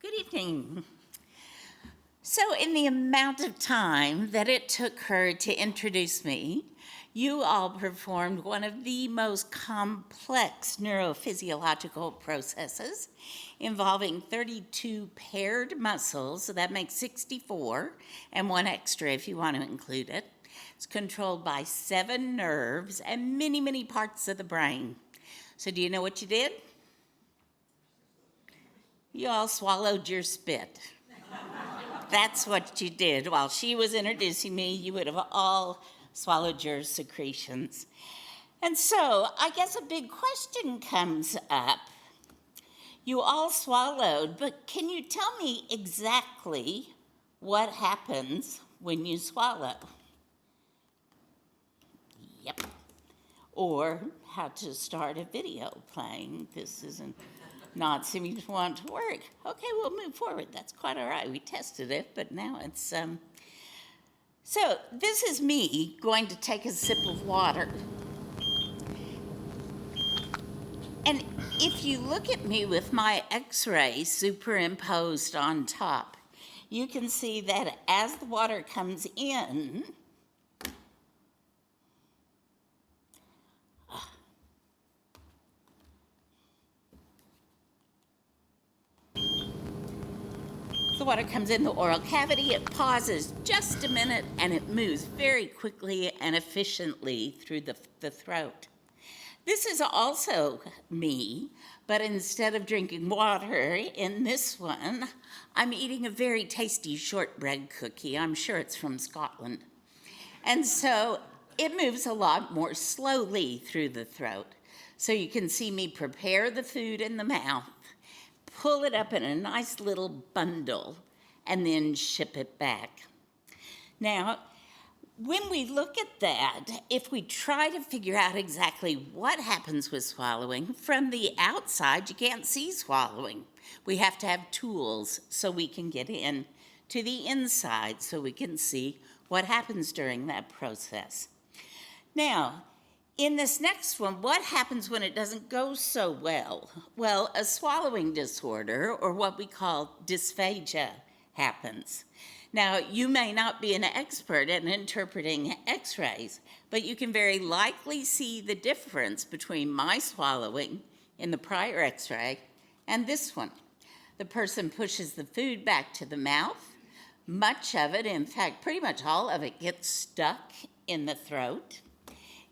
Good evening. So, in the amount of time that it took her to introduce me, you all performed one of the most complex neurophysiological processes involving 32 paired muscles, so that makes 64, and one extra if you want to include it. It's controlled by 7 nerves and many, many parts of the brain. So, do you know what you did? You all swallowed your spit. That's what you did. While she was introducing me, you would have all swallowed your secretions. And so I guess a big question comes up. You all swallowed, but can you tell me exactly what happens when you swallow? Yep. Or how to start a video playing. This isn't not seeming to want to work. Okay, we'll move forward. That's quite all right. We tested it, but now it's... So this is me going to take a sip of water. And if you look at me with my x-ray superimposed on top, you can see that as the water comes in, the water comes in the oral cavity, it pauses just a minute, and it moves very quickly and efficiently through the throat. This is also me, but instead of drinking water in this one, I'm eating a very tasty shortbread cookie. I'm sure it's from Scotland. And so it moves a lot more slowly through the throat. So you can see me prepare the food in the mouth, pull it up in a nice little bundle, and then ship it back. Now, when we look at that, if we try to figure out exactly what happens with swallowing, from the outside, you can't see swallowing. We have to have tools so we can get in to the inside so we can see what happens during that process. Now, in this next one, what happens when it doesn't go so well? Well, a swallowing disorder, or what we call dysphagia, happens. Now, you may not be an expert in interpreting x-rays, but you can very likely see the difference between my swallowing in the prior x-ray and this one. The person pushes the food back to the mouth. Much of it, in fact, pretty much all of it, gets stuck in the throat.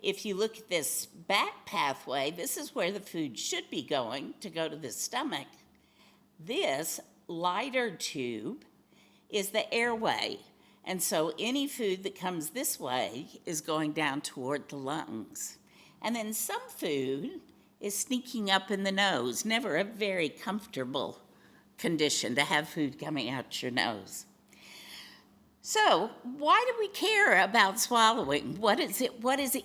If you look at this back pathway, this is where the food should be going to go to the stomach. This lighter tube is the airway, and so any food that comes this way is going down toward the lungs. And then some food is sneaking up in the nose, never a very comfortable condition to have food coming out your nose. So, why do we care about swallowing? What is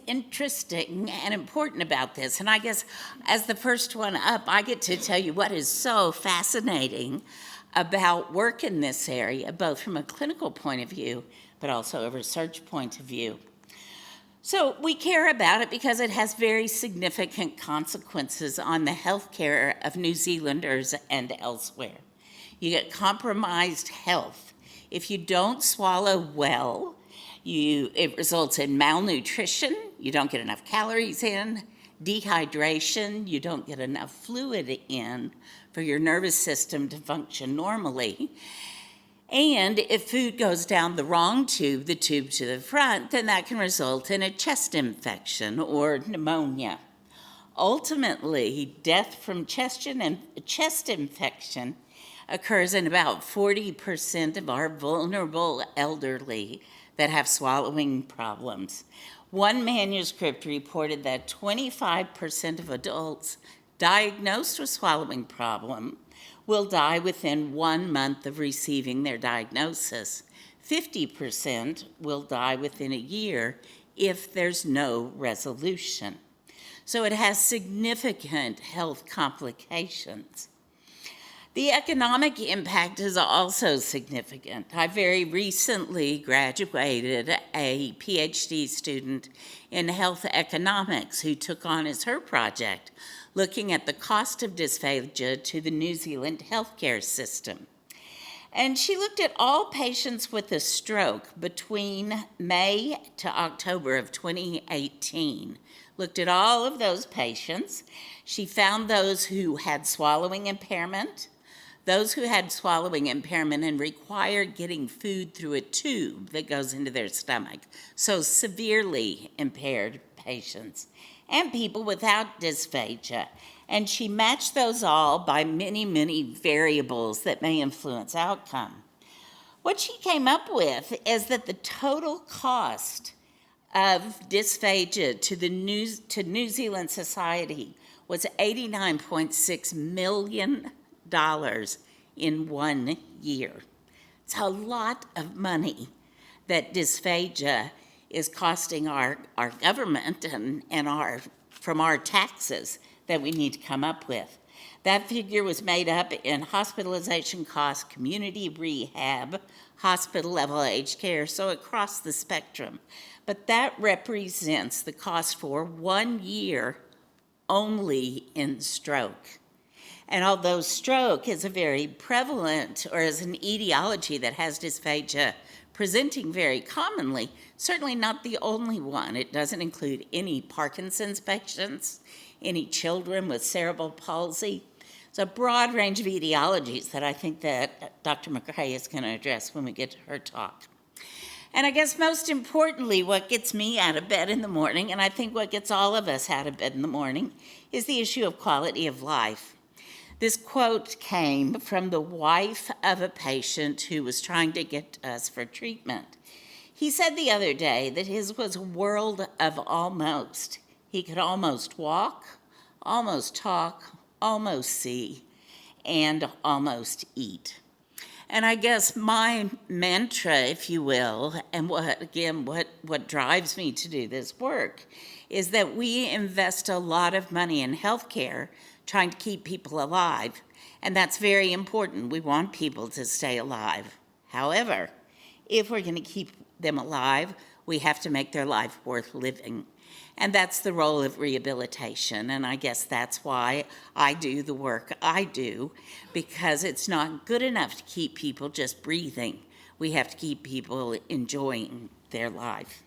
interesting and important about this? And I guess as the first one up, I get to tell you what is so fascinating about work in this area, both from a clinical point of view, but also a research point of view. So we care about it because it has very significant consequences on the healthcare of New Zealanders and elsewhere. You get compromised health. If you don't swallow well, it results in malnutrition, you don't get enough calories in, dehydration, you don't get enough fluid in for your nervous system to function normally. And if food goes down the wrong tube, the tube to the front, then that can result in a chest infection or pneumonia. Ultimately, death from chest infection occurs in about 40% of our vulnerable elderly that have swallowing problems. One manuscript reported that 25% of adults diagnosed with swallowing problem will die within 1 month of receiving their diagnosis. 50% will die within a year if there's no resolution. So it has significant health complications. The economic impact is also significant. I very recently graduated a PhD student in health economics who took on as her project looking at the cost of dysphagia to the New Zealand healthcare system. And she looked at all patients with a stroke between May to October of 2018. Looked at all of those patients. She found those who had swallowing impairment, those who had swallowing impairment and required getting food through a tube that goes into their stomach, so severely impaired patients, and people without dysphagia. And she matched those all by many, many variables that may influence outcome. What she came up with is that the total cost of dysphagia to New Zealand society was $89.6 million in 1 year. It's a lot of money that dysphagia is costing our government and from our taxes that we need to come up with. That figure was made up in hospitalization costs, community rehab, hospital-level aged care, so across the spectrum. But that represents the cost for 1 year only in stroke. And although stroke is a very prevalent, or is an etiology that has dysphagia presenting very commonly, certainly not the only one. It doesn't include any Parkinson's patients, any children with cerebral palsy. It's a broad range of etiologies that I think that Dr. Macrae is going to address when we get to her talk. And I guess most importantly, what gets me out of bed in the morning, and I think what gets all of us out of bed in the morning, is the issue of quality of life. This quote came from the wife of a patient who was trying to get us for treatment. He said the other day that his was a world of almost. He could almost walk, almost talk, almost see, and almost eat. And I guess my mantra, if you will, and what drives me to do this work, is that we invest a lot of money in healthcare trying to keep people alive. And that's very important. We want people to stay alive. However, if we're going to keep them alive, we have to make their life worth living. And that's the role of rehabilitation. And I guess that's why I do the work I do, because it's not good enough to keep people just breathing. We have to keep people enjoying their life.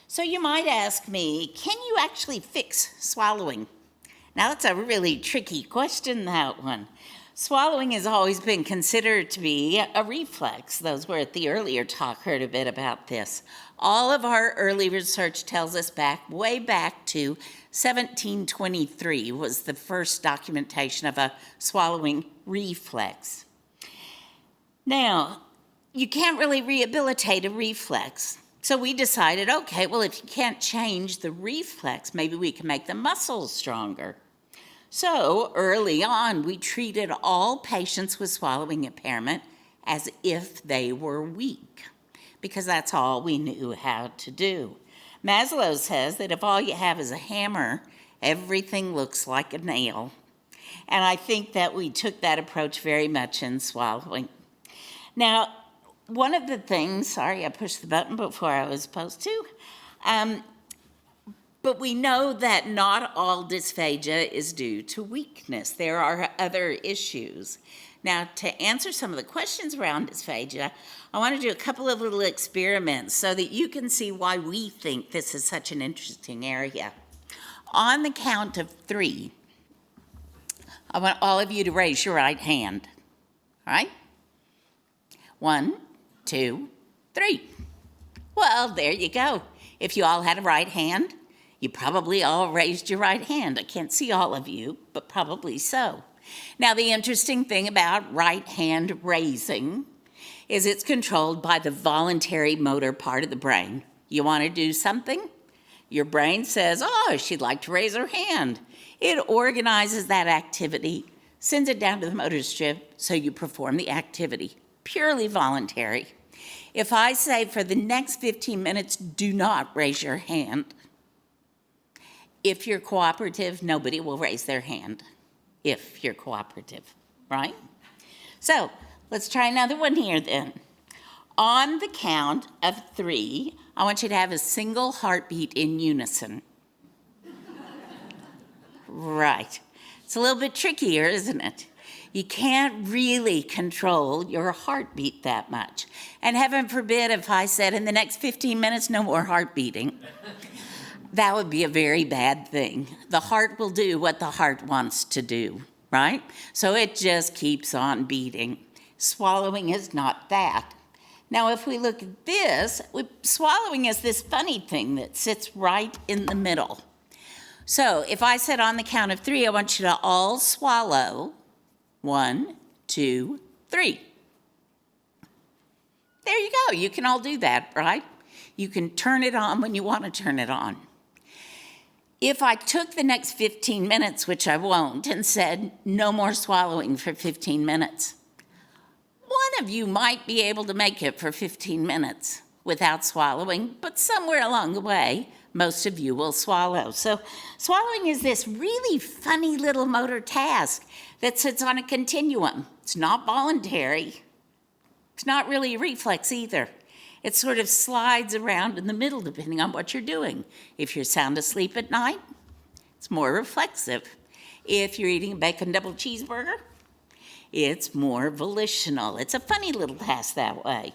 So you might ask me, can you actually fix swallowing? Now, that's a really tricky question, that one. Swallowing has always been considered to be a reflex. Those who were at the earlier talk heard a bit about this. All of our early research tells us way back to 1723 was the first documentation of a swallowing reflex. Now, you can't really rehabilitate a reflex. So we decided, okay, well, if you can't change the reflex, maybe we can make the muscles stronger. So early on, we treated all patients with swallowing impairment as if they were weak, because that's all we knew how to do. Maslow says that if all you have is a hammer, everything looks like a nail. And I think that we took that approach very much in swallowing. Now, one of the things, sorry, I pushed the button before I was supposed to, but we know that not all dysphagia is due to weakness. There are other issues. Now, to answer some of the questions around dysphagia, I want to do a couple of little experiments so that you can see why we think this is such an interesting area. On the count of 3, I want all of you to raise your right hand. All right? 1, 2, 3. Well, there you go. If you all had a right hand, you probably all raised your right hand. I can't see all of you, but probably so. Now, the interesting thing about right hand raising is it's controlled by the voluntary motor part of the brain. You want to do something? Your brain says, oh, she'd like to raise her hand. It organizes that activity, sends it down to the motor strip, so you perform the activity. Purely voluntary. If I say for the next 15 minutes, do not raise your hand, if you're cooperative, nobody will raise their hand. If you're cooperative, right? So let's try another one here then. On the count of 3, I want you to have a single heartbeat in unison. Right. It's a little bit trickier, isn't it? You can't really control your heartbeat that much. And heaven forbid if I said in the next 15 minutes, no more heart beating. That would be a very bad thing. The heart will do what the heart wants to do, right? So it just keeps on beating. Swallowing is not that. Now, if we look at this, swallowing is this funny thing that sits right in the middle. So if I said on the count of 3, I want you to all swallow. 1, 2, 3. There you go. You can all do that, right? You can turn it on when you want to turn it on. If I took the next 15 minutes, which I won't, and said no more swallowing for 15 minutes, one of you might be able to make it for 15 minutes without swallowing, but somewhere along the way, most of you will swallow. So swallowing is this really funny little motor task that sits on a continuum. It's not voluntary. It's not really a reflex either. It sort of slides around in the middle depending on what you're doing. If you're sound asleep at night, it's more reflexive. If you're eating a bacon double cheeseburger, it's more volitional. It's a funny little task that way.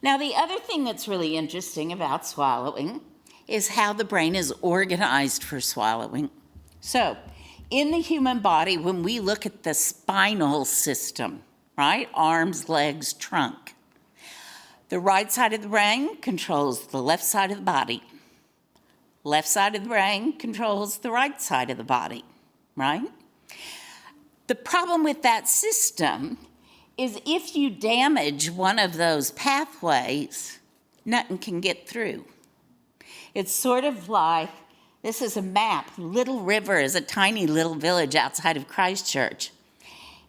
Now, the other thing that's really interesting about swallowing is how the brain is organized for swallowing. So, in the human body, when we look at the spinal system, right? Arms, legs, trunk. The right side of the brain controls the left side of the body. Left side of the brain controls the right side of the body, right? The problem with that system is if you damage one of those pathways, nothing can get through. It's sort of like, this is a map. Little River is a tiny little village outside of Christchurch.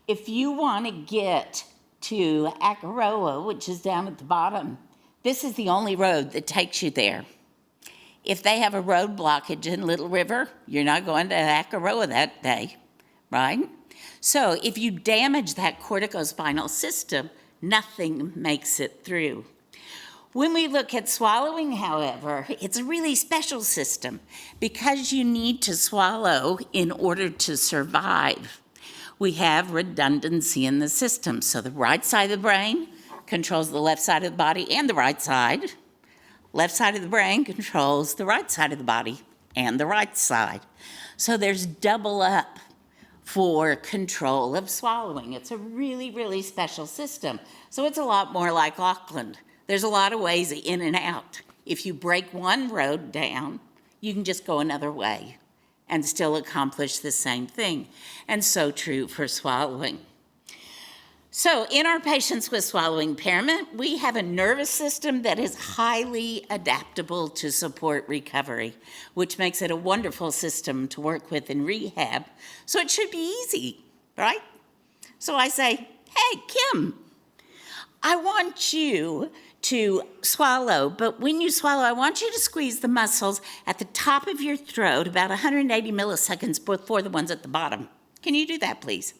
If you want to get to Aotearoa, which is down at the bottom, this is the only road that takes you there. If they have a road blockage in Little River, you're not going to Aotearoa that day, right? So if you damage that corticospinal system, nothing makes it through. When we look at swallowing, however, it's a really special system because you need to swallow in order to survive. We have redundancy in the system. So the right side of the brain controls the left side of the body and the right side. Left side of the brain controls the right side of the body and the right side. So there's double up for control of swallowing. It's a really, really special system. So it's a lot more like Auckland. There's a lot of ways in and out. If you break one road down, you can just go another way and still accomplish the same thing. And so true for swallowing. So in our patients with swallowing impairment, we have a nervous system that is highly adaptable to support recovery, which makes it a wonderful system to work with in rehab. So it should be easy, right? So I say, hey, Kim, I want you to swallow, but when you swallow, I want you to squeeze the muscles at the top of your throat about 180 milliseconds before the ones at the bottom. Can you do that, please?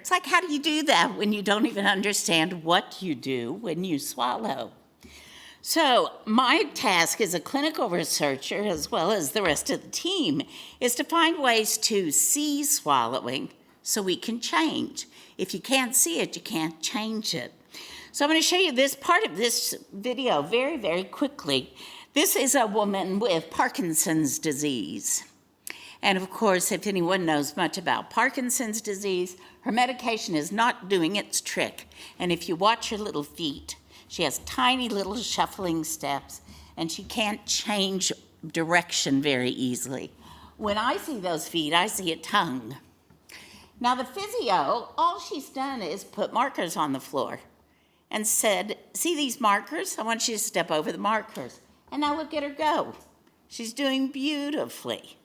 It's like, how do you do that when you don't even understand what you do when you swallow? So my task as a clinical researcher, as well as the rest of the team, is to find ways to see swallowing so we can change. If you can't see it, you can't change it. So I'm going to show you this part of this video very, very quickly. This is a woman with Parkinson's disease. And of course, if anyone knows much about Parkinson's disease, her medication is not doing its trick. And if you watch her little feet, she has tiny little shuffling steps, and she can't change direction very easily. When I see those feet, I see a tongue. Now the physio, all she's done is put markers on the floor and said, see these markers? I want you to step over the markers. And now look at her go. She's doing beautifully.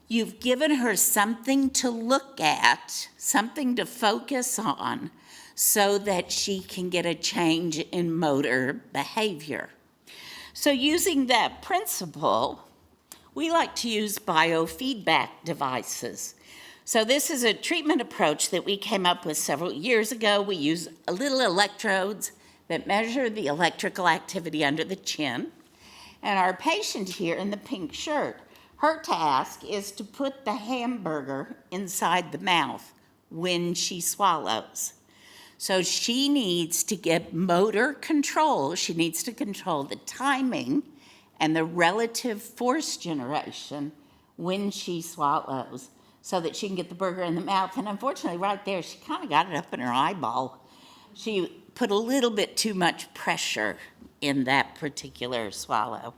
You've given her something to look at, something to focus on, so that she can get a change in motor behavior. So using that principle, we like to use biofeedback devices. So this is a treatment approach that we came up with several years ago. We use little electrodes that measure the electrical activity under the chin. And our patient here in the pink shirt, her task is to put the hamburger inside the mouth when she swallows. So she needs to get motor control. She needs to control the timing and the relative force generation when she swallows so that she can get the burger in the mouth. And unfortunately, right there, she kind of got it up in her eyeball. She put a little bit too much pressure in that particular swallow.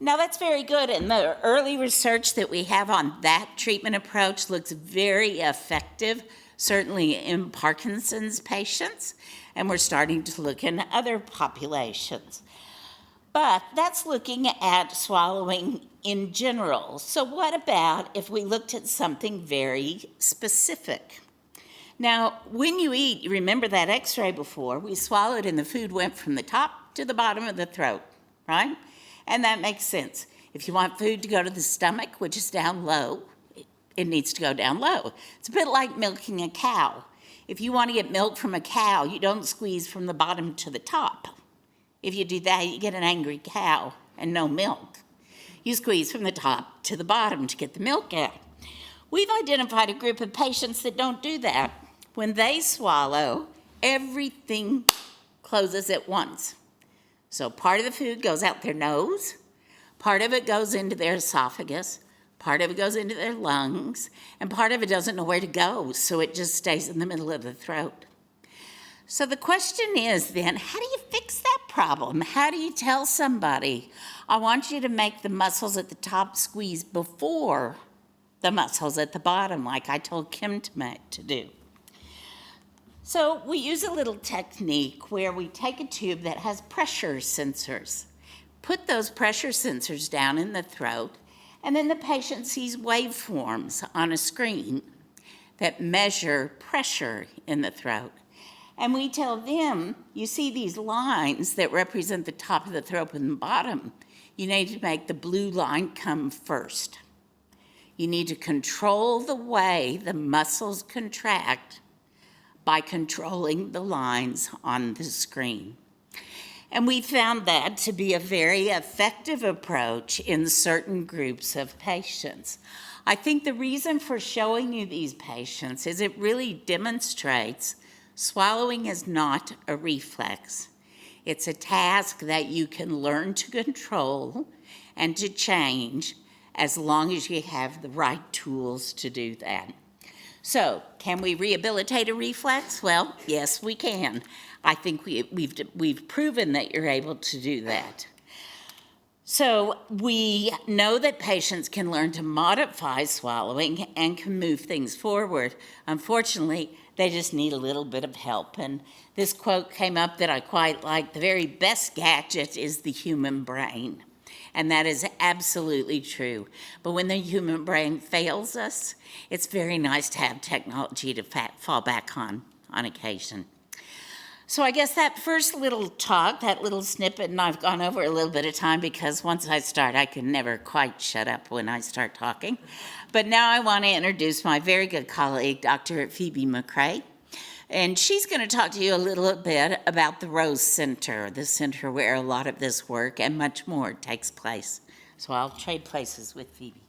Now, that's very good, and the early research that we have on that treatment approach looks very effective, certainly in Parkinson's patients, and we're starting to look in other populations. But that's looking at swallowing in general. So what about if we looked at something very specific? Now, when you eat, you remember that x-ray before, we swallowed and the food went from the top to the bottom of the throat, right? And that makes sense. If you want food to go to the stomach, which is down low, it needs to go down low. It's a bit like milking a cow. If you want to get milk from a cow, you don't squeeze from the bottom to the top. If you do that, you get an angry cow and no milk. You squeeze from the top to the bottom to get the milk out. We've identified a group of patients that don't do that. When they swallow, everything closes at once. So part of the food goes out their nose, part of it goes into their esophagus, part of it goes into their lungs, and part of it doesn't know where to go, so it just stays in the middle of the throat. So the question is then, how do you fix that problem? How do you tell somebody, I want you to make the muscles at the top squeeze before the muscles at the bottom, like I told Kim to do? So we use a little technique where we take a tube that has pressure sensors, put those pressure sensors down in the throat, and then the patient sees waveforms on a screen that measure pressure in the throat. And we tell them, you see these lines that represent the top of the throat and the bottom. You need to make the blue line come first. You need to control the way the muscles contract by controlling the lines on the screen. And we found that to be a very effective approach in certain groups of patients. I think the reason for showing you these patients is it really demonstrates swallowing is not a reflex. It's a task that you can learn to control and to change as long as you have the right tools to do that. So, can we rehabilitate a reflex? Well, yes, we can. I think we've proven that you're able to do that. So, we know that patients can learn to modify swallowing and can move things forward. Unfortunately, they just need a little bit of help. And this quote came up that I quite like: the very best gadget is the human brain. And that is absolutely true. But when the human brain fails us, it's very nice to have technology to fall back on occasion. So I guess that first little talk, that little snippet, and I've gone over a little bit of time because once I start, I can never quite shut up when I start talking. But now I want to introduce my very good colleague, Dr. Phoebe Macrae. And she's going to talk to you a little bit about the Rose Center, the center where a lot of this work and much more takes place. So I'll trade places with Phoebe.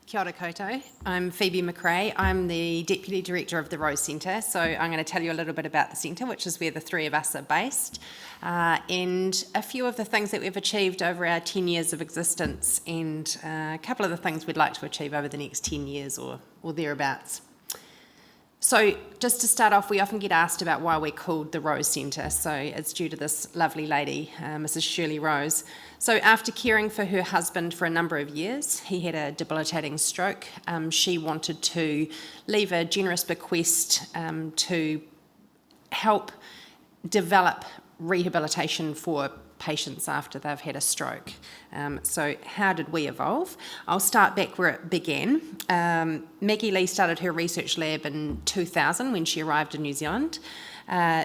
Kia ora koutou. I'm Phoebe Macrae. I'm the Deputy Director of the Rose Centre. So I'm going to tell you a little bit about the centre, which is where the three of us are based, and a few of the things that we've achieved over our 10 years of existence, and a couple of the things we'd like to achieve over the next 10 years or thereabouts. So just to start off, we often get asked about why we're called the Rose Centre. So it's due to this lovely lady, Mrs. Shirley Rose. So after caring for her husband for a number of years, he had a debilitating stroke. She wanted to leave a generous bequest to help develop rehabilitation for patients after they've had a stroke. So how did we evolve? I'll start back where it began. Maggie-Lee started her research lab in 2000 when she arrived in New Zealand.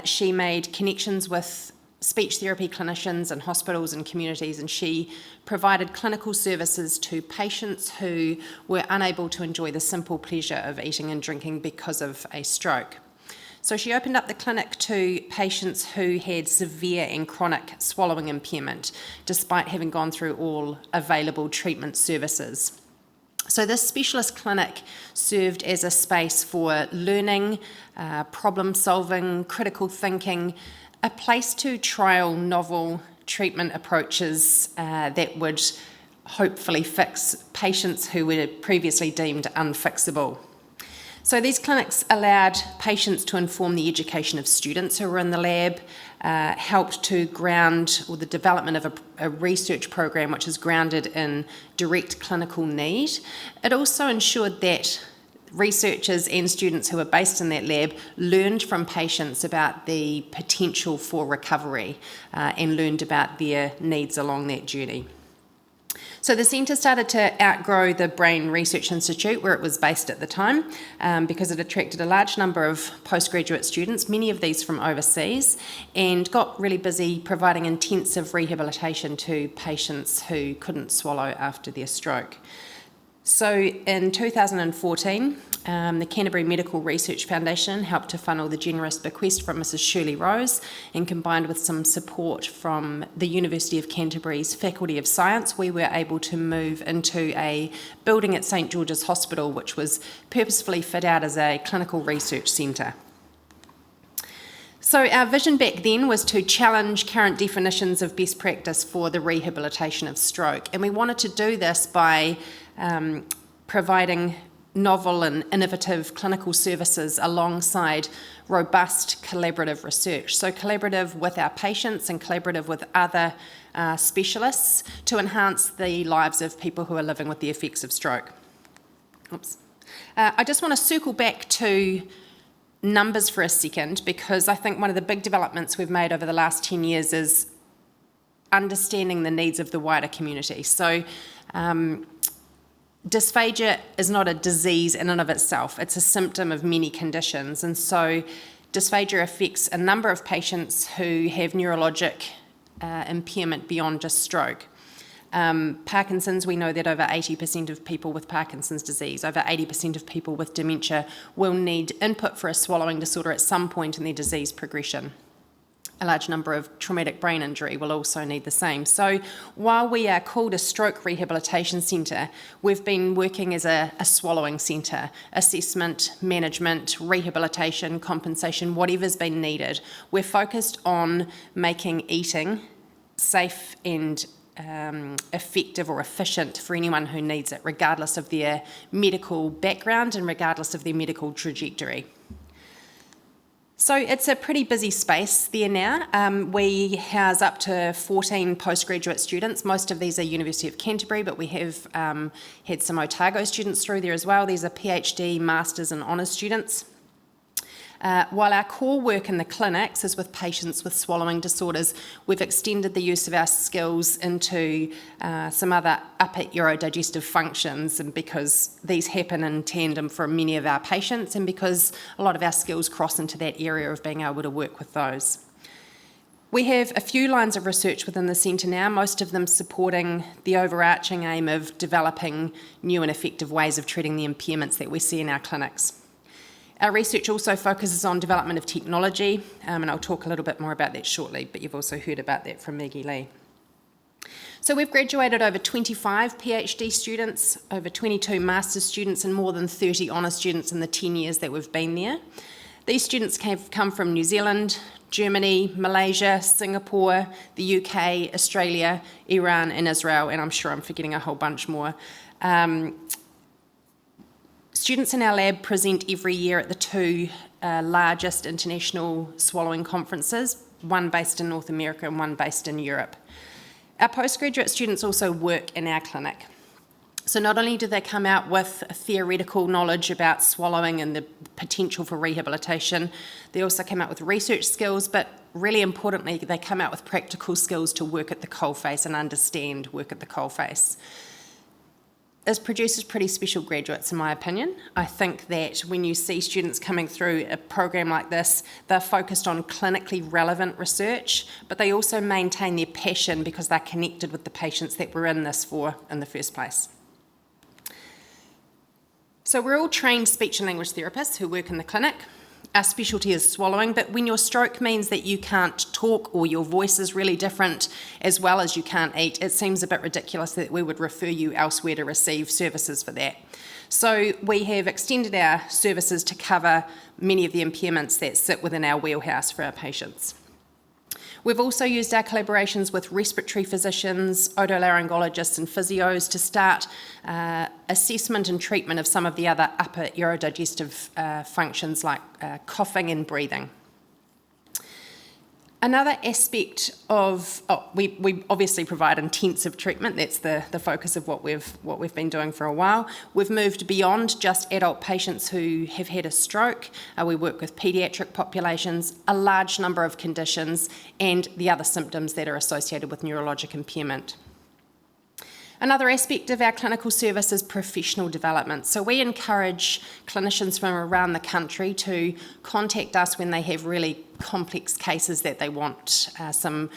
She made connections with speech therapy clinicians and hospitals and communities, and she provided clinical services to patients who were unable to enjoy the simple pleasure of eating and drinking because of a stroke. So she opened up the clinic to patients who had severe and chronic swallowing impairment, despite having gone through all available treatment services. So this specialist clinic served as a space for learning, problem solving, critical thinking, a place to trial novel treatment approaches that would hopefully fix patients who were previously deemed unfixable. So these clinics allowed patients to inform the education of students who were in the lab, helped to ground the development of a research program which is grounded in direct clinical need. It also ensured that researchers and students who were based in that lab learned from patients about the potential for recovery and learned about their needs along that journey. So the centre started to outgrow the Brain Research Institute, where it was based at the time, because it attracted a large number of postgraduate students, many of these from overseas, and got really busy providing intensive rehabilitation to patients who couldn't swallow after their stroke. So in 2014, the Canterbury Medical Research Foundation helped to funnel the generous bequest from Mrs. Shirley Rose, and combined with some support from the University of Canterbury's Faculty of Science, we were able to move into a building at St George's Hospital, which was purposefully fit out as a clinical research centre. So our vision back then was to challenge current definitions of best practice for the rehabilitation of stroke, and we wanted to do this by providing novel and innovative clinical services alongside robust collaborative research. So collaborative with our patients and collaborative with other specialists to enhance the lives of people who are living with the effects of stroke. I just want to circle back to numbers for a second, because I think one of the big developments we've made over the last 10 years is understanding the needs of the wider community. So dysphagia is not a disease in and of itself, it's a symptom of many conditions, and so dysphagia affects a number of patients who have neurologic impairment beyond just stroke. Parkinson's, we know that over 80% of people with Parkinson's disease, over 80% of people with dementia will need input for a swallowing disorder at some point in their disease progression. A large number of traumatic brain injury will also need the same. So while we are called a stroke rehabilitation centre, we've been working as a swallowing centre. Assessment, management, rehabilitation, compensation, whatever's been needed. We're focused on making eating safe and effective or efficient for anyone who needs it, regardless of their medical background and regardless of their medical trajectory. So it's a pretty busy space there now. We house up to 14 postgraduate students. Most of these are University of Canterbury, but we have had some Otago students through there as well. These are PhD, Masters and Honours students. While our core work in the clinics is with patients with swallowing disorders, we've extended the use of our skills into some other upper aerodigestive functions, and because these happen in tandem for many of our patients, and because a lot of our skills cross into that area of being able to work with those. We have a few lines of research within the centre now, most of them supporting the overarching aim of developing new and effective ways of treating the impairments that we see in our clinics. Our research also focuses on development of technology, and I'll talk a little bit more about that shortly, but you've also heard about that from Maggie-Lee. So we've graduated over 25 PhD students, over 22 master's students, and more than 30 honours students in the 10 years that we've been there. These students have come from New Zealand, Germany, Malaysia, Singapore, the UK, Australia, Iran and Israel, and I'm sure I'm forgetting a whole bunch more. Students in our lab present every year at the two largest international swallowing conferences, one based in North America and one based in Europe. Our postgraduate students also work in our clinic. So not only do they come out with theoretical knowledge about swallowing and the potential for rehabilitation, they also come out with research skills, but really importantly, they come out with practical skills to work at the coalface and understand work at the coalface. This produces pretty special graduates, in my opinion. I think that when you see students coming through a program like this, they're focused on clinically relevant research, but they also maintain their passion because they're connected with the patients that we're in this for in the first place. So we're all trained speech and language therapists who work in the clinic. our specialty is swallowing, but when your stroke means that you can't talk or your voice is really different as well as you can't eat, it seems a bit ridiculous that we would refer you elsewhere to receive services for that. So we have extended our services to cover many of the impairments that sit within our wheelhouse for our patients. We've also used our collaborations with respiratory physicians, otolaryngologists and physios to start assessment and treatment of some of the other upper aerodigestive functions like coughing and breathing. Another aspect of, we obviously provide intensive treatment. That's the focus of what we've been doing for a while. We've moved beyond just adult patients who have had a stroke. We work with paediatric populations, a large number of conditions, and the other symptoms that are associated with neurologic impairment. Another aspect of our clinical service is professional development. So we encourage clinicians from around the country to contact us when they have really complex cases that they want some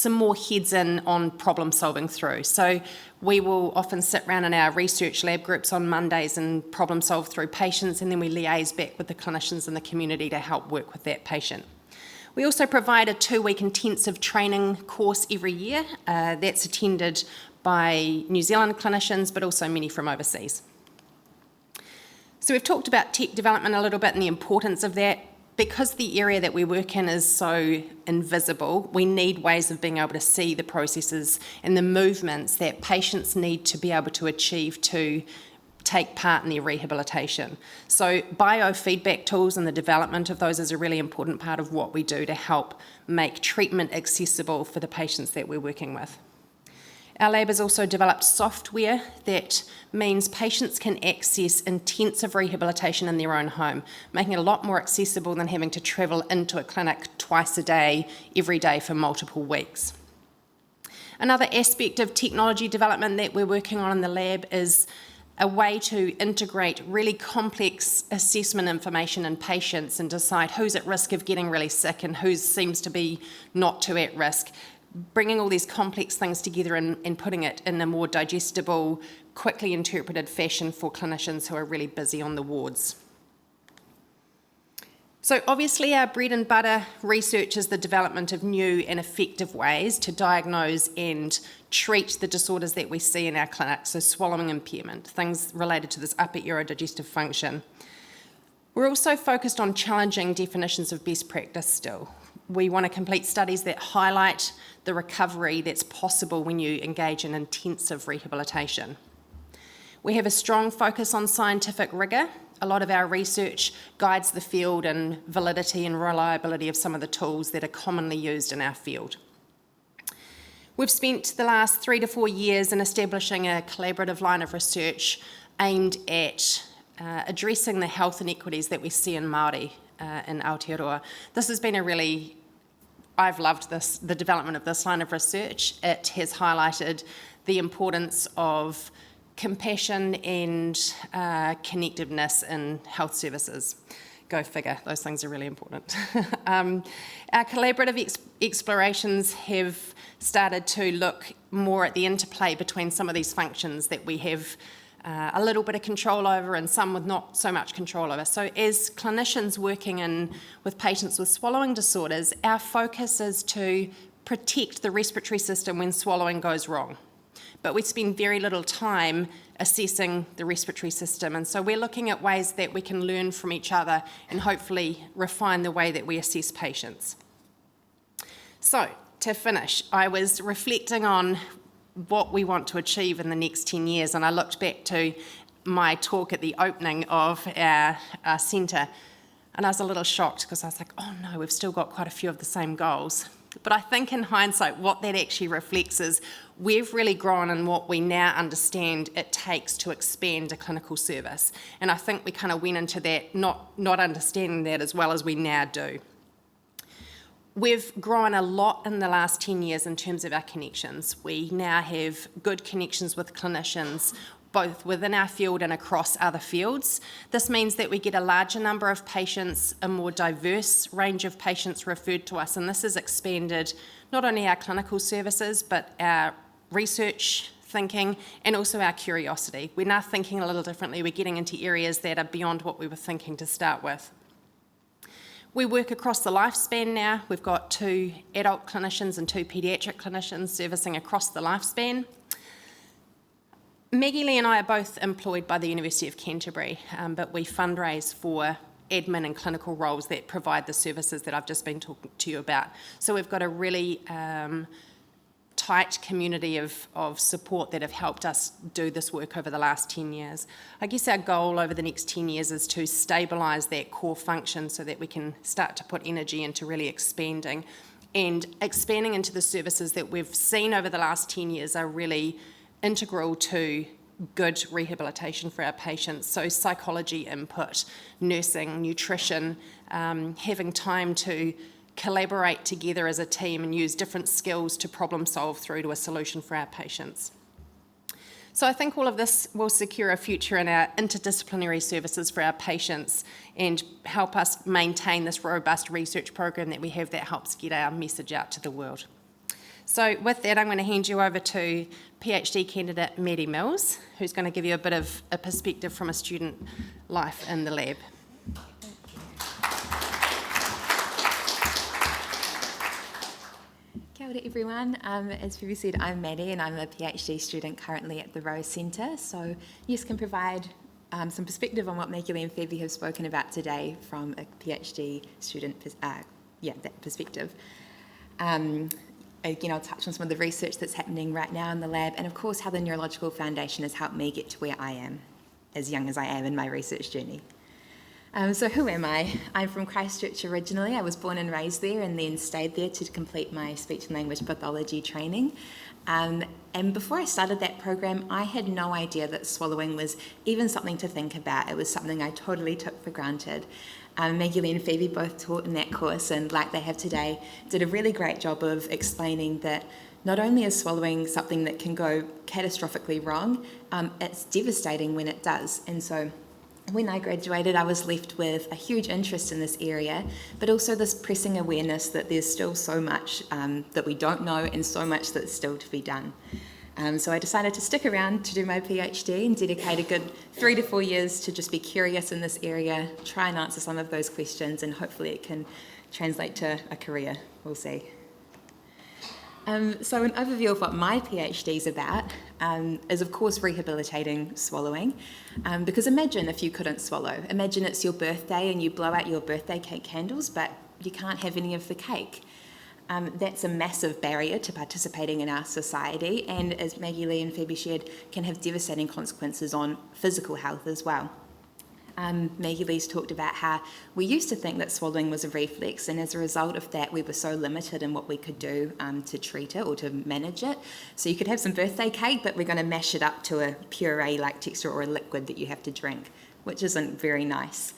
more heads in on problem solving through. So we will often sit around in our research lab groups on Mondays and problem solve through patients, and then we liaise back with the clinicians in the community to help work with that patient. We also provide a 2-week intensive training course every year that's attended by New Zealand clinicians, but also many from overseas. So we've talked about tech development a little bit and the importance of that. Because the area that we work in is so invisible, we need ways of being able to see the processes and the movements that patients need to be able to achieve to take part in their rehabilitation. So biofeedback tools and the development of those is a really important part of what we do to help make treatment accessible for the patients that we're working with. Our lab has also developed software that means patients can access intensive rehabilitation in their own home, making it a lot more accessible than having to travel into a clinic twice a day, every day for multiple weeks. Another aspect of technology development that we're working on in the lab is a way to integrate really complex assessment information in patients and decide who's at risk of getting really sick and who seems to be not too at risk. Bringing all these complex things together and putting it in a more digestible, quickly interpreted fashion for clinicians who are really busy on the wards. So obviously our bread and butter research is the development of new and effective ways to diagnose and treat the disorders that we see in our clinics, so swallowing impairment, things related to this upper aerodigestive function. We're also focused on challenging definitions of best practice still. We want to complete studies that highlight the recovery that's possible when you engage in intensive rehabilitation. We have a strong focus on scientific rigour. A lot of our research guides the field and validity and reliability of some of the tools that are commonly used in our field. We've spent the last 3 to 4 years in establishing a collaborative line of research aimed at addressing the health inequities that we see in Māori in Aotearoa. This has been I've loved the development of this line of research. It has highlighted the importance of compassion and connectiveness in health services. Go figure, those things are really important. Our collaborative explorations have started to look more at the interplay between some of these functions that we have a little bit of control over and some with not so much control over. So as clinicians working with patients with swallowing disorders, our focus is to protect the respiratory system when swallowing goes wrong. But we spend very little time assessing the respiratory system, and so we're looking at ways that we can learn from each other and hopefully refine the way that we assess patients. So, to finish, I was reflecting on what we want to achieve in the next 10 years. And I looked back to my talk at the opening of our centre, and I was a little shocked because I was like, oh no, we've still got quite a few of the same goals. But I think in hindsight, what that actually reflects is we've really grown in what we now understand it takes to expand a clinical service. And I think we kind of went into that not understanding that as well as we now do. We've grown a lot in the last 10 years in terms of our connections. We now have good connections with clinicians, both within our field and across other fields. This means that we get a larger number of patients, a more diverse range of patients referred to us, and this has expanded not only our clinical services, but our research thinking and also our curiosity. We're now thinking a little differently. We're getting into areas that are beyond what we were thinking to start with. We work across the lifespan now. We've got 2 adult clinicians and 2 paediatric clinicians servicing across the lifespan. Maggie-Lee and I are both employed by the University of Canterbury, but we fundraise for admin and clinical roles that provide the services that I've just been talking to you about. So we've got a really tight community of support that have helped us do this work over the last 10 years. I guess our goal over the next 10 years is to stabilise that core function so that we can start to put energy into really expanding into the services that we've seen over the last 10 years are really integral to good rehabilitation for our patients. So psychology input, nursing, nutrition, having time to collaborate together as a team and use different skills to problem solve through to a solution for our patients. So I think all of this will secure a future in our interdisciplinary services for our patients and help us maintain this robust research program that we have that helps get our message out to the world. So with that, I'm going to hand you over to PhD candidate Maddie Mills, who's going to give you a bit of a perspective from a student life in the lab. Kia ora everyone. As Phoebe said, I'm Maddie and I'm a PhD student currently at the Rose Centre. So yes, can provide some perspective on what Maggie-Lee and Phoebe have spoken about today from a PhD student, that perspective. Again, I'll touch on some of the research that's happening right now in the lab and of course how the Neurological Foundation has helped me get to where I am, as young as I am in my research journey. So who am I? I'm from Christchurch originally. I was born and raised there and then stayed there to complete my speech and language pathology training. And before I started that program, I had no idea that swallowing was even something to think about. It was something I totally took for granted. Maggie-Lee and Phoebe both taught in that course and like they have today, did a really great job of explaining that not only is swallowing something that can go catastrophically wrong, it's devastating when it does. And so when I graduated, I was left with a huge interest in this area, but also this pressing awareness that there's still so much that we don't know and so much that's still to be done. So I decided to stick around to do my PhD and dedicate a good 3 to 4 years to just be curious in this area, try and answer some of those questions, and hopefully it can translate to a career. We'll see. So an overview of what my PhD is about is of course rehabilitating swallowing, because imagine if you couldn't swallow. Imagine it's your birthday and you blow out your birthday cake candles but you can't have any of the cake. That's a massive barrier to participating in our society and, as Maggie-Lee and Phoebe shared, can have devastating consequences on physical health as well. Maggie-Lee's talked about how we used to think that swallowing was a reflex, and as a result of that we were so limited in what we could do to treat it or to manage it. So you could have some birthday cake, but we're going to mash it up to a puree-like texture or a liquid that you have to drink, which isn't very nice.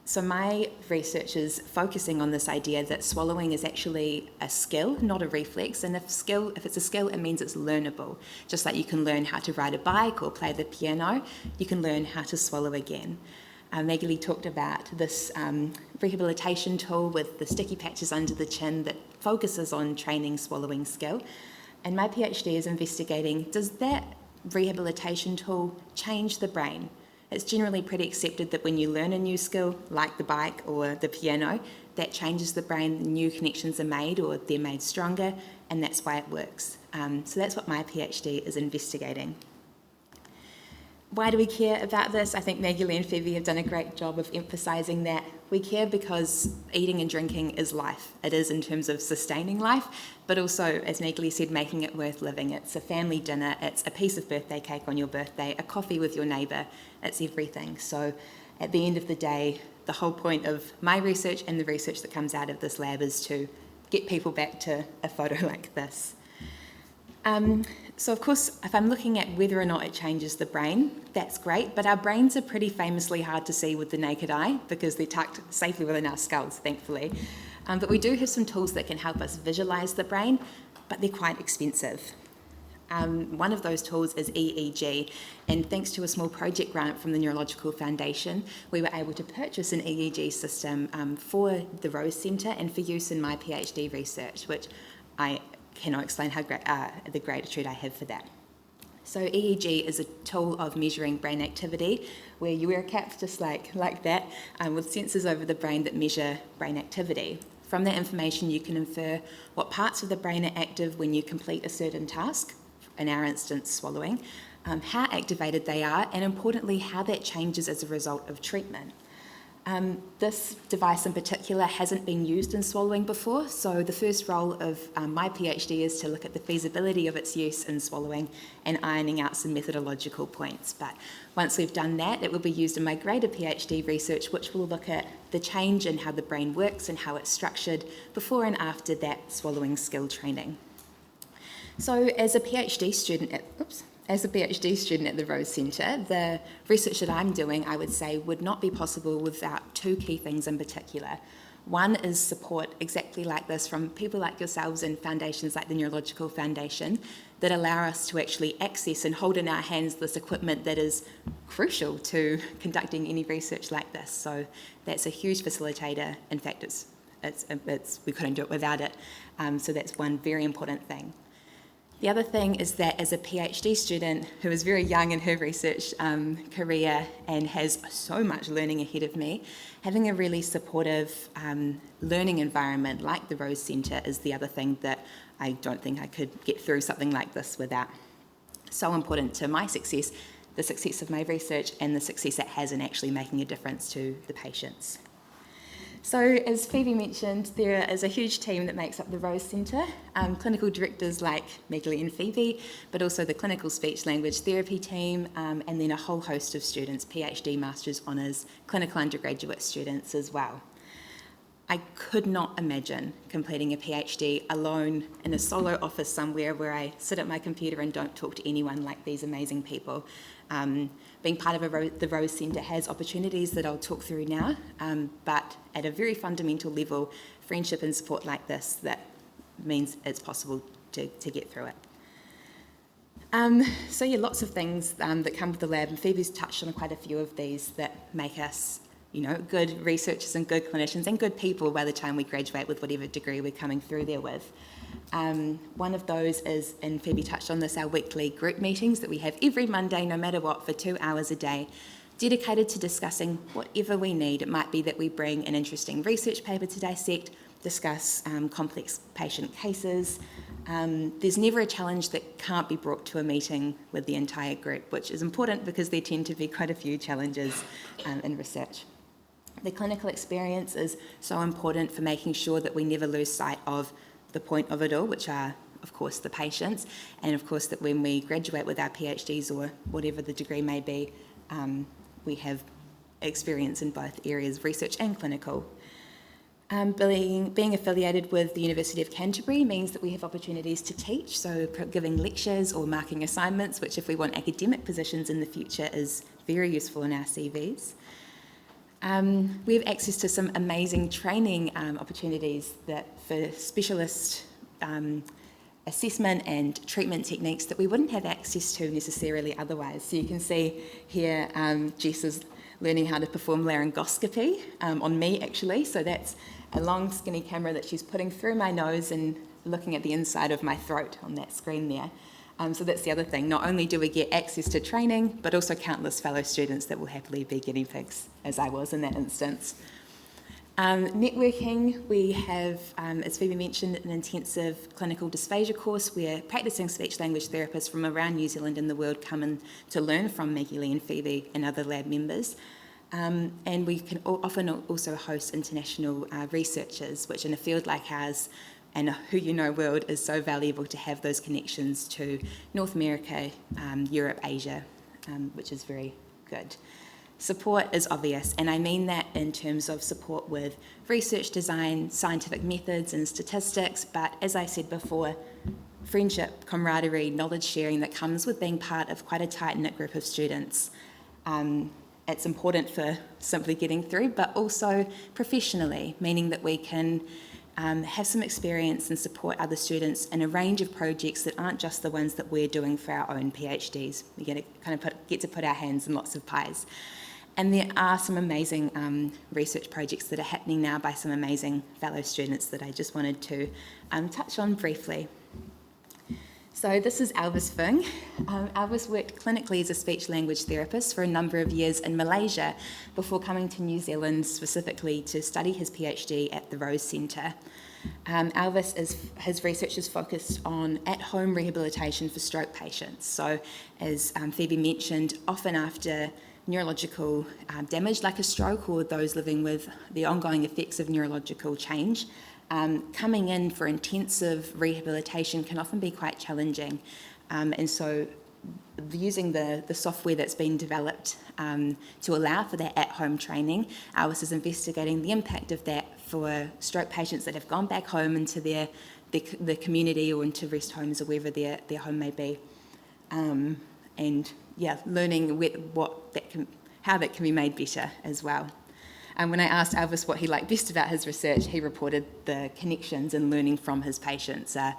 So my research is focusing on this idea that swallowing is actually a skill, not a reflex, and if it's a skill, it means it's learnable. Just like you can learn how to ride a bike or play the piano, you can learn how to swallow again. Maggie-Lee talked about this rehabilitation tool with the sticky patches under the chin that focuses on training swallowing skill. And my PhD is investigating, does that rehabilitation tool change the brain? It's generally pretty accepted that when you learn a new skill, like the bike or the piano, that changes the brain, new connections are made or they're made stronger, and that's why it works. So that's what my PhD is investigating. Why do we care about this? I think Maggie-Lee and Phoebe have done a great job of emphasising that we care because eating and drinking is life. It is in terms of sustaining life, but also, as Maggie-Lee said, making it worth living. It's a family dinner, it's a piece of birthday cake on your birthday, a coffee with your neighbour, it's everything. So at the end of the day, the whole point of my research and the research that comes out of this lab is to get people back to a photo like this. So of course, if I'm looking at whether or not it changes the brain, that's great, but our brains are pretty famously hard to see with the naked eye because they're tucked safely within our skulls, thankfully. But we do have some tools that can help us visualise the brain, but they're quite expensive. One of those tools is EEG, and thanks to a small project grant from the Neurological Foundation, we were able to purchase an EEG system for the Rose Centre and for use in my PhD research, which I cannot explain how great the gratitude I have for that. So EEG is a tool of measuring brain activity where you wear a cap just like that with sensors over the brain that measure brain activity. From that information, you can infer what parts of the brain are active when you complete a certain task, in our instance, swallowing, how activated they are, and importantly, how that changes as a result of treatment. This device in particular hasn't been used in swallowing before, so the first role of my PhD is to look at the feasibility of its use in swallowing and ironing out some methodological points. But once we've done that, it will be used in my greater PhD research, which will look at the change in how the brain works and how it's structured before and after that swallowing skill training. So as a PhD student at the Rose Centre, the research that I'm doing, I would say, would not be possible without two key things in particular. One is support exactly like this from people like yourselves and foundations like the Neurological Foundation that allow us to actually access and hold in our hands this equipment that is crucial to conducting any research like this. So that's a huge facilitator. In fact, we couldn't do it without it. So that's one very important thing. The other thing is that as a PhD student who is very young in her research career and has so much learning ahead of me, having a really supportive learning environment like the Rose Centre is the other thing that I don't think I could get through something like this without. So important to my success, the success of my research, and the success it has in actually making a difference to the patients. So, as Phoebe mentioned, there is a huge team that makes up the Rose Centre, clinical directors like Maggie-Lee and Phoebe, but also the clinical speech language therapy team, and then a whole host of students, PhD, Masters, Honours, clinical undergraduate students as well. I could not imagine completing a PhD alone in a solo office somewhere where I sit at my computer and don't talk to anyone like these amazing people. Being part of the Rose Centre has opportunities that I'll talk through now, but at a very fundamental level, friendship and support like this, that means it's possible to get through it. So yeah, lots of things that come with the lab, and Phoebe's touched on quite a few of these that make us, good researchers and good clinicians and good people by the time we graduate with whatever degree we're coming through there with. One of those is, and Phoebe touched on this, our weekly group meetings that we have every Monday, no matter what, for 2 hours a day, dedicated to discussing whatever we need. It might be that we bring an interesting research paper to dissect, discuss complex patient cases. There's never a challenge that can't be brought to a meeting with the entire group, which is important because there tend to be quite a few challenges in research. The clinical experience is so important for making sure that we never lose sight of the point of it all, which are, of course, the patients, and of course that when we graduate with our PhDs or whatever the degree may be, we have experience in both areas, research and clinical. Being affiliated with the University of Canterbury means that we have opportunities to teach, so giving lectures or marking assignments, which if we want academic positions in the future is very useful in our CVs. We have access to some amazing training opportunities that for specialist assessment and treatment techniques that we wouldn't have access to necessarily otherwise. So you can see here Jess is learning how to perform laryngoscopy on me actually. So that's a long skinny camera that she's putting through my nose and looking at the inside of my throat on that screen there. So that's the other thing. Not only do we get access to training, but also countless fellow students that will happily be guinea pigs, as I was in that instance. Networking, we have, as Phoebe mentioned, an intensive clinical dysphagia course where practising speech-language therapists from around New Zealand and the world come in to learn from Maggie-Lee and Phoebe and other lab members. And we can often also host international researchers, which in a field like ours and a who-you-know world is so valuable to have those connections to North America, Europe, Asia, which is very good. Support is obvious, and I mean that in terms of support with research design, scientific methods and statistics, but as I said before, friendship, camaraderie, knowledge sharing that comes with being part of quite a tight-knit group of students. It's important for simply getting through, but also professionally, meaning that we can have some experience and support other students in a range of projects that aren't just the ones that we're doing for our own PhDs. We get to put our hands in lots of pies. And there are some amazing research projects that are happening now by some amazing fellow students that I just wanted to touch on briefly. So this is Alvis Fung. Alvis worked clinically as a speech-language therapist for a number of years in Malaysia before coming to New Zealand specifically to study his PhD at the Rose Centre. His research is focused on at-home rehabilitation for stroke patients. So as Phoebe mentioned, often after neurological damage like a stroke or those living with the ongoing effects of neurological change, coming in for intensive rehabilitation can often be quite challenging. And so using the software that's been developed to allow for that at-home training, Alvis is investigating the impact of that for stroke patients that have gone back home into their community or into rest homes or wherever their home may be. Learning how that can be made better as well. And when I asked Alvis what he liked best about his research, he reported the connections and learning from his patients are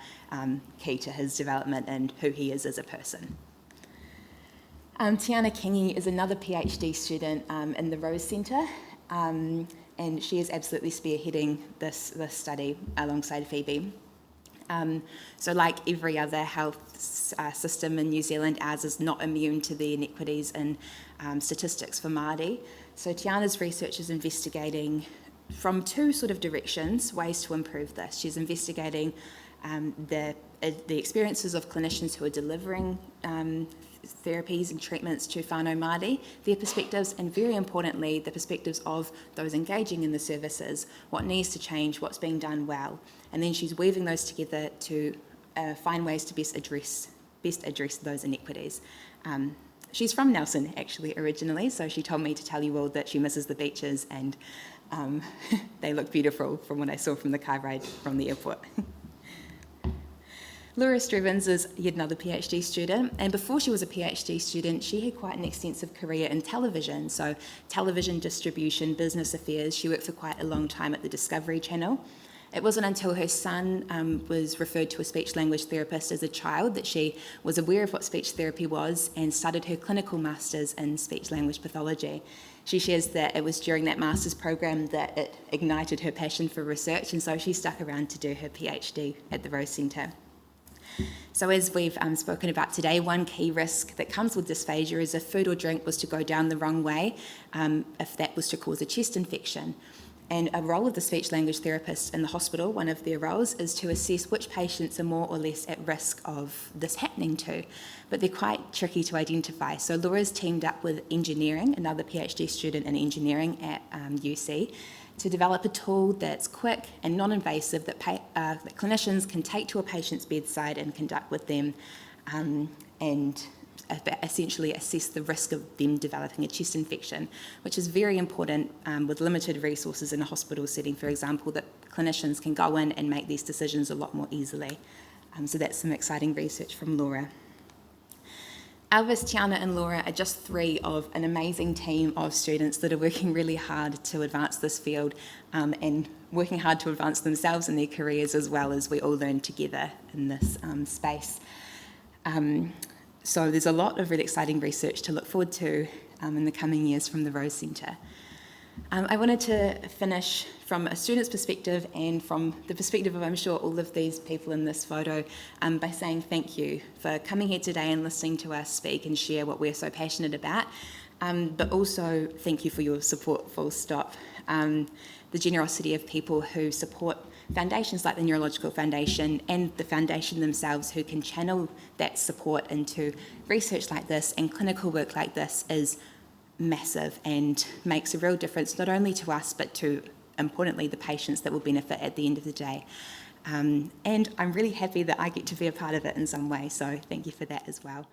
key to his development and who he is as a person. Tiana Kingi is another PhD student in the Rose Centre, and she is absolutely spearheading this study alongside Phoebe. So like every other health system in New Zealand, ours is not immune to the inequities in statistics for Māori. So Tiana's research is investigating from two sort of directions, ways to improve this. She's investigating the experiences of clinicians who are delivering therapies and treatments to whānau Māori, their perspectives, and very importantly, the perspectives of those engaging in the services, what needs to change, what's being done well. And then she's weaving those together to find ways to best address those inequities. She's from Nelson, actually, originally, so she told me to tell you all that she misses the beaches, and they look beautiful from what I saw from the car ride from the airport. Laura Strevens is yet another PhD student, and before she was a PhD student, she had quite an extensive career in television, so television distribution, business affairs. She worked for quite a long time at the Discovery Channel. It wasn't until her son was referred to a speech-language therapist as a child that she was aware of what speech therapy was and started her clinical masters in speech-language pathology. She shares that it was during that master's program that it ignited her passion for research, and so she stuck around to do her PhD at the Rose Centre. So as we've spoken about today, one key risk that comes with dysphagia is if food or drink was to go down the wrong way, if that was to cause a chest infection. And a role of the speech-language therapist in the hospital, one of their roles, is to assess which patients are more or less at risk of this happening to. But they're quite tricky to identify. So Laura's teamed up with engineering, another PhD student in engineering at UC, to develop a tool that's quick and non-invasive that clinicians can take to a patient's bedside and conduct with them and essentially assess the risk of them developing a chest infection, which is very important with limited resources in a hospital setting, for example, that clinicians can go in and make these decisions a lot more easily. So that's some exciting research from Laura. Alvis, Tiana and Laura are just three of an amazing team of students that are working really hard to advance this field and working hard to advance themselves in their careers as well as we all learn together in this space. So there's a lot of really exciting research to look forward to in the coming years from the Rose Centre. I wanted to finish from a student's perspective and from the perspective of, I'm sure, all of these people in this photo by saying thank you for coming here today and listening to us speak and share what we're so passionate about, but also thank you for your support, full stop. The generosity of people who support foundations like the Neurological Foundation and the foundation themselves who can channel that support into research like this and clinical work like this is massive and makes a real difference not only to us but to, importantly, the patients that will benefit at the end of the day. And I'm really happy that I get to be a part of it in some way, so thank you for that as well.